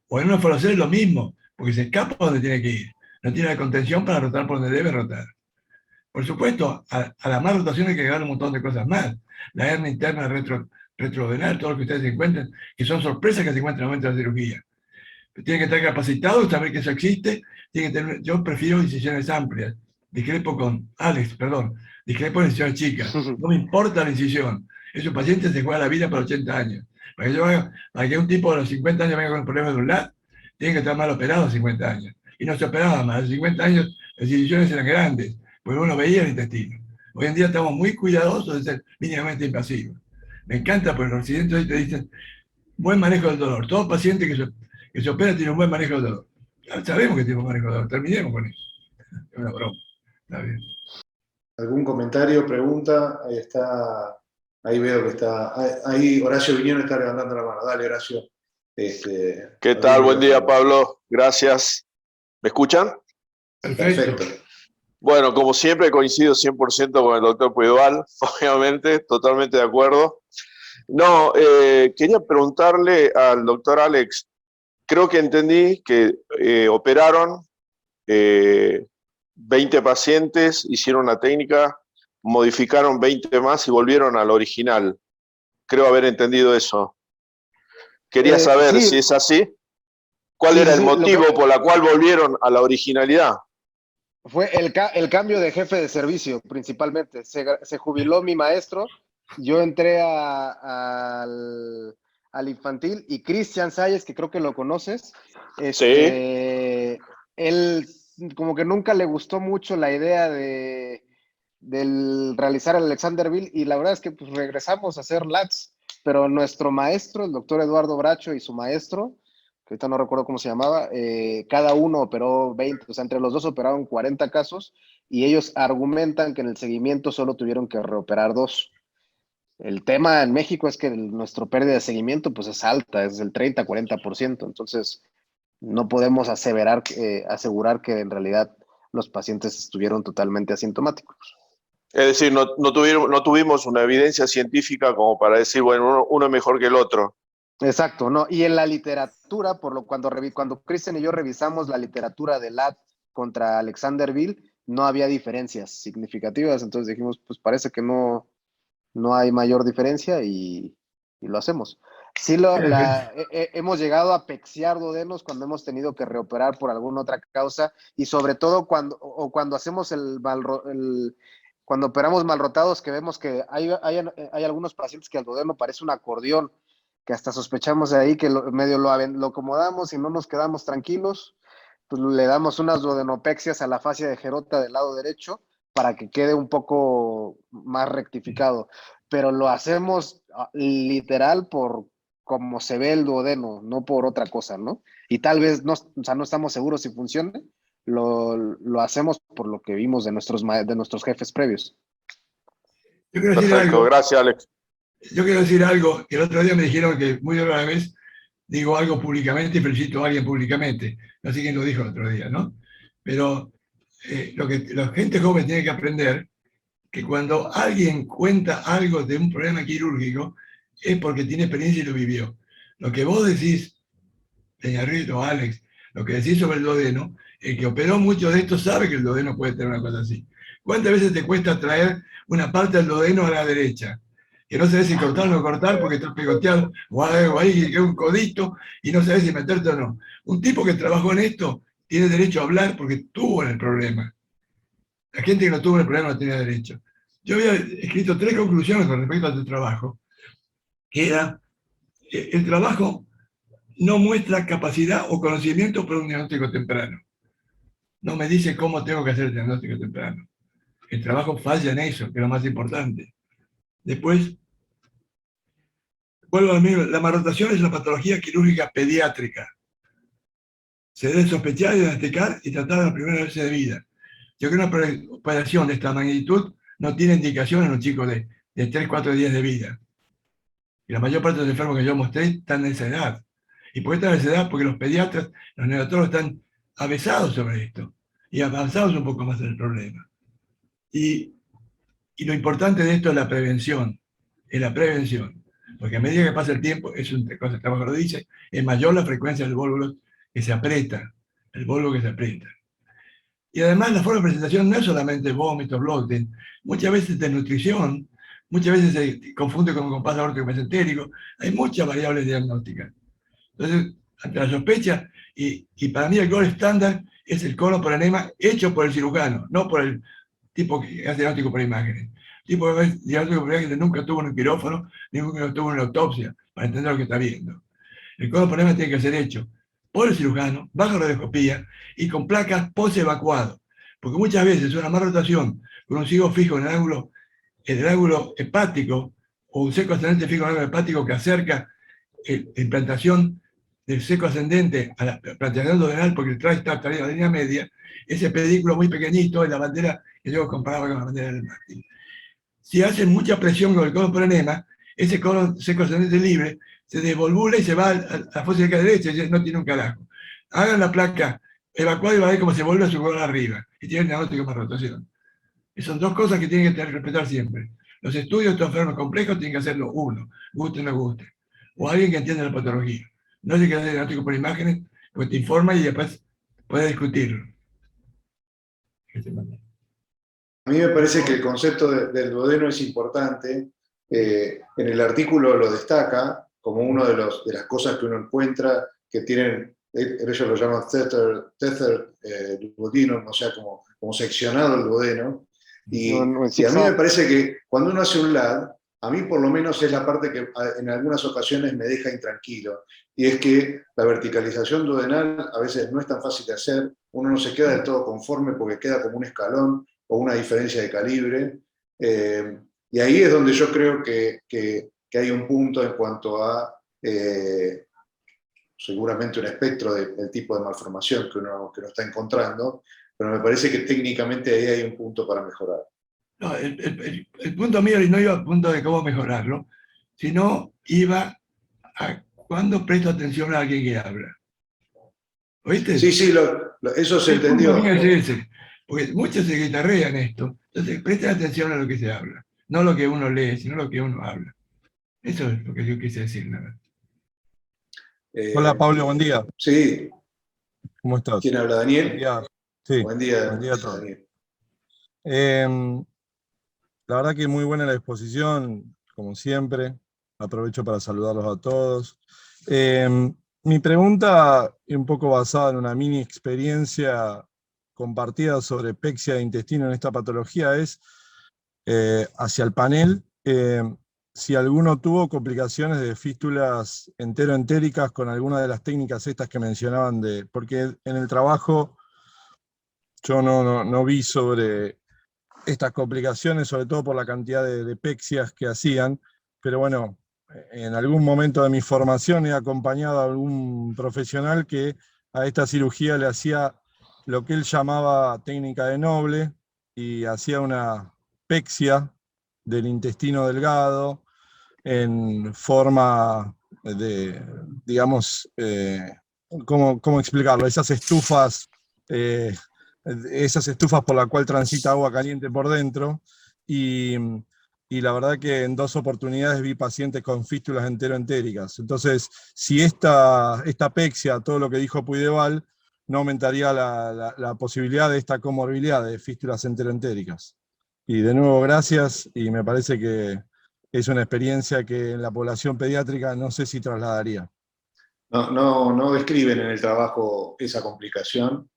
O en una falocer es lo mismo, porque se escapa donde tiene que ir. No tiene la contención para rotar por donde debe rotar. Por supuesto, a la más rotación hay que agregar un montón de cosas más. La hernia interna retrovenal, todo lo que ustedes encuentran, que son sorpresas que se encuentran en el momento de la cirugía. Tienen que estar capacitados, saber que eso existe. Yo prefiero incisiones amplias. Discrepo con Alex, perdón. Discrepo en incisiones chicas. No me importa la incisión. Esos pacientes se juegan la vida para 80 años. Para que un tipo de los 50 años venga con problemas de un lado, tiene que estar mal operado a 50 años. Y no se operaba más. A los 50 años las incisiones eran grandes, porque uno veía el intestino. Hoy en día estamos muy cuidadosos de ser mínimamente invasivos. Me encanta, porque los residentes hoy te dicen buen manejo del dolor. Todo paciente que se opera tiene un buen manejo del dolor. Sabemos que tiene un buen manejo del dolor. Terminemos con eso. Es una broma. Está bien. ¿Algún comentario, pregunta? Ahí está. Ahí veo que está. Ahí Horacio Viñón está levantando la mano. Dale, Horacio. ¿Qué tal? Buen día, Pablo. Gracias. ¿Me escuchan? Perfecto. Bueno, como siempre, coincido 100% con el doctor Puedoal, obviamente, totalmente de acuerdo. No, quería preguntarle al doctor Alex, creo que entendí que operaron 20 pacientes, hicieron una técnica, modificaron 20 más y volvieron al original. Creo haber entendido eso. Quería saber sí. si es así. ¿Cuál era el motivo por el cual volvieron a la originalidad? Fue el cambio de jefe de servicio, principalmente. Se jubiló mi maestro, yo entré al infantil, y Cristian Salles, que creo que lo conoces, Sí. Él como que nunca le gustó mucho la idea del realizar el Alexanderville, y la verdad es que pues regresamos a hacer LATS, pero nuestro maestro, el doctor Eduardo Bracho, y su maestro, que ahorita no recuerdo cómo se llamaba, cada uno operó 20, o sea, entre los dos operaron 40 casos, y ellos argumentan que en el seguimiento solo tuvieron que reoperar 2. El tema en México es que nuestra pérdida de seguimiento pues es alta, es del 30-40%, entonces no podemos asegurar que en realidad los pacientes estuvieron totalmente asintomáticos. Es decir, no tuvimos una evidencia científica como para decir, bueno, uno es mejor que el otro. Exacto, no. Y en la literatura, cuando Cristian y yo revisamos la literatura de LAT contra Alexanderville, no había diferencias significativas, entonces dijimos, pues parece que no hay mayor diferencia, y lo hacemos. Sí, hemos llegado a pexiar duodenos cuando hemos tenido que reoperar por alguna otra causa, y sobre todo cuando hacemos cuando operamos malrotados, que vemos que hay algunos pacientes que el duodeno parece un acordeón, que hasta sospechamos de ahí que medio lo acomodamos y no nos quedamos tranquilos, pues le damos unas duodenopexias a la fascia de Gerota del lado derecho para que quede un poco más rectificado. Pero lo hacemos literal por cómo se ve el duodeno, no por otra cosa, ¿no? Y tal vez no estamos seguros si funciona, lo hacemos por lo que vimos de nuestros jefes previos. Yo quiero decir Perfecto, algo. gracias, Alex. Yo quiero decir algo, que el otro día me dijeron que muy rara vez digo algo públicamente y felicito a alguien públicamente. No sé quién lo dijo el otro día, ¿no? Pero lo que la gente joven tiene que aprender, que cuando alguien cuenta algo de un problema quirúrgico, es porque tiene experiencia y lo vivió. Lo que vos decís, Peñarrito, Alex, lo que decís sobre el duodeno, el que operó mucho de esto sabe que el duodeno puede tener una cosa así. ¿Cuántas veces te cuesta traer una parte del duodeno a la derecha? Que no sabes si cortar o no cortar porque estás pegoteado, o algo ahí que es un codito y no sabes si meterte o no. Un tipo que trabajó en esto tiene derecho a hablar porque tuvo en el problema. La gente que no tuvo el problema no tenía derecho. Yo había escrito 3 conclusiones con respecto a tu trabajo, que era, el trabajo no muestra capacidad o conocimiento para un diagnóstico temprano. No me dice cómo tengo que hacer el diagnóstico temprano. El trabajo falla en eso, que es lo más importante. Después, vuelvo al mismo, la malrotación es una patología quirúrgica pediátrica. Se debe sospechar, diagnosticar y tratar a la primera vez de vida. Yo creo que una operación de esta magnitud no tiene indicación en un chico de 3, 4 días de vida. Y la mayor parte de los enfermos que yo mostré están en esa edad. ¿Y por qué están en esa edad? Porque los pediatras, los neonatólogos están avesados sobre esto y avanzados un poco más en el problema. Y lo importante de esto es la prevención. Es la prevención. Porque a medida que pasa el tiempo, es una cosa, el trabajo lo dice, es mayor la frecuencia del bólulo que se aprieta. El bólulo que se aprieta. Y además la forma de presentación no es solamente vómito, bloating, muchas veces desnutrición, muchas veces se confunde con un compás aórtico mesentérico, hay muchas variables diagnósticas. Entonces, ante la sospecha, y para mí el gold estándar es el colon por enema hecho por el cirujano, no por el tipo que hace diagnóstico por imágenes. El tipo que hace diagnóstico por imágenes nunca tuvo un quirófano, nunca tuvo una autopsia para entender lo que está viendo. El colon por enema tiene que ser hecho por el cirujano, bajo radioscopía y con placas post-evacuado. Porque muchas veces una malrotación con un ciego fijo en el ángulo hepático o un seco ascendente fijo en el ángulo hepático que acerca la implantación del seco ascendente a la planteación duodenal porque el trae está en la línea media, ese pedículo muy pequeñito es la bandera que yo comparaba con la bandera del mártir. Si hacen mucha presión con el colon por enema, ese colon seco ascendente libre se desvolvula y se va a la fosa de la derecha y no tiene un carajo. Hagan la placa evacuada y va a ver cómo se vuelve a su colon arriba y tienen diagnóstico más rotación. Son 2 cosas que tienen que respetar siempre. Los estudios de estos enfermos complejos tienen que hacerlo uno, guste o no guste, o alguien que entienda la patología. No se queda hacer diagnóstico por imágenes, porque te informa y después puede discutirlo. A mí me parece que el concepto del duodeno es importante. En el artículo lo destaca como una de las cosas que uno encuentra que tienen, ellos lo llaman tether duodenum, o sea, como seccionado el duodeno. Y a mí me parece que cuando uno hace un LAD, a mí por lo menos es la parte que en algunas ocasiones me deja intranquilo. Y es que la verticalización duodenal a veces no es tan fácil de hacer, uno no se queda del todo conforme porque queda como un escalón o una diferencia de calibre. Y ahí es donde yo creo que hay un punto en cuanto a seguramente un espectro del tipo de malformación que uno está encontrando, pero me parece que técnicamente ahí hay un punto para mejorar. No, el punto mío no iba al punto de cómo mejorarlo, sino iba a cuándo presto atención a alguien que habla. ¿Oíste? Sí, eso se entendió. El punto mío es ese, porque muchos se guitarrean esto, entonces presten atención a lo que se habla, no lo que uno lee, sino lo que uno habla. Eso es lo que yo quise decir, nada. Hola Pablo, buen día. Sí. ¿Cómo estás? ¿Quién habla? ¿Daniel? Buen día. Sí, buen día a todos. Daniel. La verdad que muy buena la exposición, como siempre. Aprovecho para saludarlos a todos. Mi pregunta, un poco basada en una mini experiencia compartida sobre pexia de intestino en esta patología, es hacia el panel, si alguno tuvo complicaciones de fístulas enteroentéricas con alguna de las técnicas estas que mencionaban, porque en el trabajo yo no vi sobre estas complicaciones, sobre todo por la cantidad de pexias que hacían, pero bueno, en algún momento de mi formación he acompañado a algún profesional que a esta cirugía le hacía lo que él llamaba técnica de Noble, y hacía una pexia del intestino delgado en forma de, digamos, ¿cómo explicarlo? Esas estufas por la cual transita agua caliente por dentro, y y la verdad que en 2 oportunidades vi pacientes con fístulas enteroentéricas. Entonces, si esta pexia, todo lo que dijo Puigdeval, no aumentaría la posibilidad de esta comorbilidad de fístulas enteroentéricas. Y de nuevo, gracias, y me parece que es una experiencia que en la población pediátrica no sé si trasladaría. No describen en el trabajo esa complicación.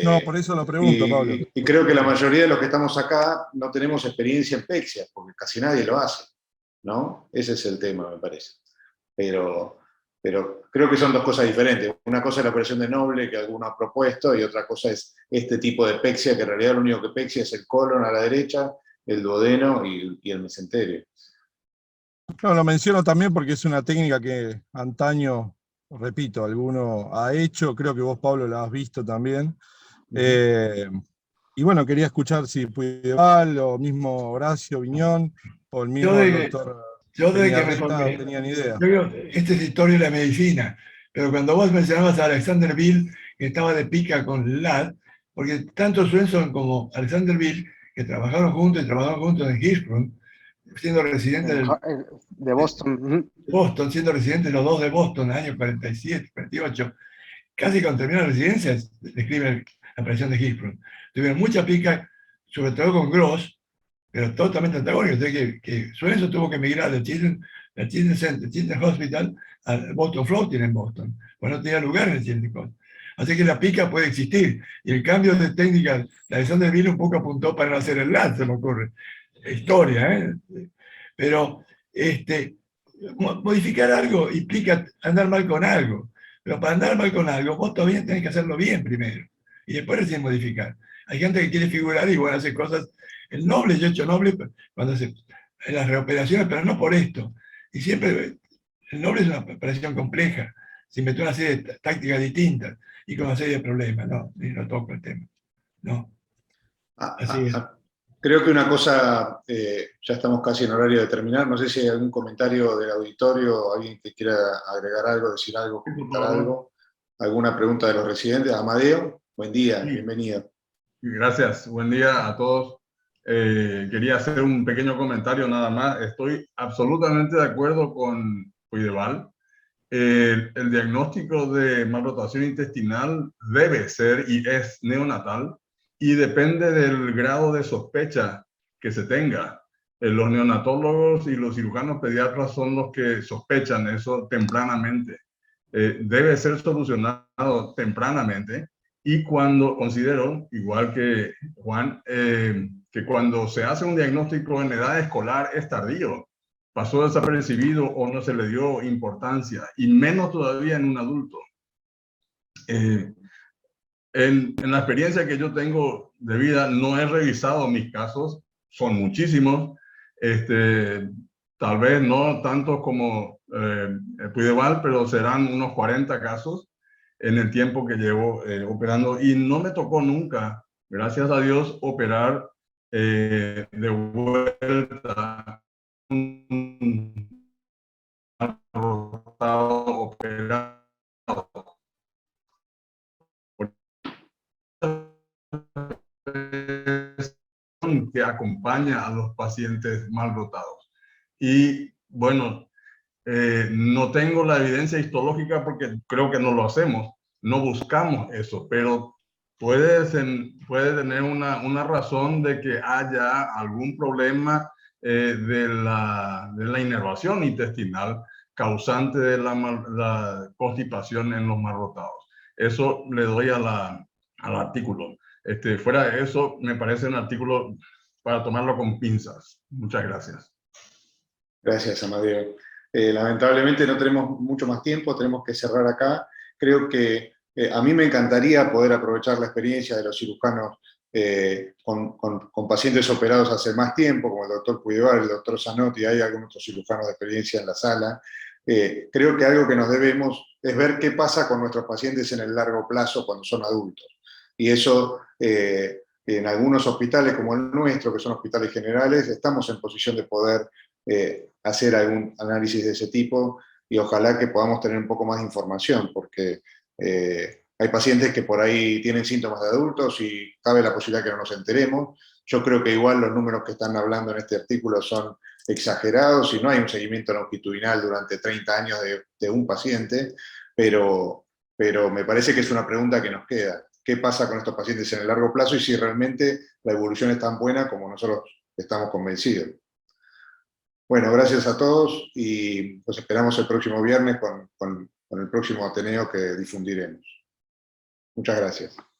No, por eso lo pregunto, Pablo. Y creo que la mayoría de los que estamos acá no tenemos experiencia en pexia, porque casi nadie lo hace, ¿no? Ese es el tema, me parece. Pero creo que son 2 cosas diferentes. Una cosa es la operación de Noble, que alguno ha propuesto, y otra cosa es este tipo de pexia, que en realidad lo único que pexia es el colon a la derecha, el duodeno y el mesenterio. No, lo menciono también porque es una técnica que antaño, repito, alguno ha hecho, creo que vos, Pablo, la has visto también. Y bueno, quería escuchar si Puigdeval, o mismo Horacio Viñón, o el mismo doctor Yo desde que me Peñarreta formé, tenían idea. yo digo, esta es historia de la medicina, pero cuando vos mencionabas a Alexander Bill, que estaba de pica con LAD, porque tanto Swenson como Alexander Bill, que trabajaron juntos en Hirschsprung, siendo residentes De Boston. Boston, siendo residentes los 2 de Boston, en el año 47, 48, casi cuando terminó la residencia, describe la operación de Hirschsprung. Tuvieron mucha pica, sobre todo con Gross, pero totalmente antagónico. Entonces, que Swenson tuvo que emigrar del Children's Hospital al Boston Floating en Boston, pues no tenía lugar en el Children's Hospital. Así que la pica puede existir. Y el cambio de técnica, la Alexander Bill un poco apuntó para no hacer el LAD, se me ocurre. Historia, ¿eh? Pero modificar algo implica andar mal con algo. Pero para andar mal con algo, vos todavía tenés que hacerlo bien primero. Y después recién modificar. Hay gente que quiere figurar y bueno, hace cosas. El Noble, yo he hecho Noble cuando en las reoperaciones, pero no por esto. Y siempre, el Noble es una operación compleja. Se inventó una serie de tácticas distintas y con una serie de problemas. No, ni no toco el tema. No. Así es. Creo que una cosa, ya estamos casi en horario de terminar, no sé si hay algún comentario del auditorio, alguien que quiera agregar algo, decir algo, comentar algo, alguna pregunta de los residentes. Amadeo, buen día, sí. Bienvenido. Gracias, buen día a todos. Quería hacer un pequeño comentario nada más. Estoy absolutamente de acuerdo con Puigdeval. El diagnóstico de malrotación intestinal debe ser y es neonatal, y depende del grado de sospecha que se tenga. Los neonatólogos y los cirujanos pediatras son los que sospechan eso tempranamente. Debe ser solucionado tempranamente, y cuando considero, igual que Juan, que cuando se hace un diagnóstico en edad escolar es tardío, pasó desapercibido o no se le dio importancia, y menos todavía en un adulto. En la experiencia que yo tengo de vida, no he revisado mis casos, son muchísimos, tal vez no tantos como Puigdeval, pero serán unos 40 casos en el tiempo que llevo operando, y no me tocó nunca, gracias a Dios, operar de vuelta un operado. Que acompaña a los pacientes mal dotados. Y bueno, no tengo la evidencia histológica porque creo que no lo hacemos, no buscamos eso, pero puede tener una razón de que haya algún problema de la inervación intestinal causante de la constipación en los mal dotados. Eso le doy al artículo. Fuera de eso, me parece un artículo para tomarlo con pinzas. Muchas gracias. Gracias, Amadeo. Lamentablemente no tenemos mucho más tiempo, tenemos que cerrar acá. Creo que a mí me encantaría poder aprovechar la experiencia de los cirujanos con pacientes operados hace más tiempo, como el doctor Puigdeval, el doctor Zanotti, hay algunos otros cirujanos de experiencia en la sala. Creo que algo que nos debemos es ver qué pasa con nuestros pacientes en el largo plazo cuando son adultos. Y eso, en algunos hospitales como el nuestro, que son hospitales generales, estamos en posición de poder hacer algún análisis de ese tipo, y ojalá que podamos tener un poco más de información, porque hay pacientes que por ahí tienen síntomas de adultos y cabe la posibilidad que no nos enteremos, Yo creo que igual los números que están hablando en este artículo son exagerados y no hay un seguimiento longitudinal durante 30 años de un paciente, pero me parece que es una pregunta que nos queda. ¿Qué pasa con estos pacientes en el largo plazo y si realmente la evolución es tan buena como nosotros estamos convencidos? Bueno, gracias a todos y los esperamos el próximo viernes con el próximo Ateneo que difundiremos. Muchas gracias.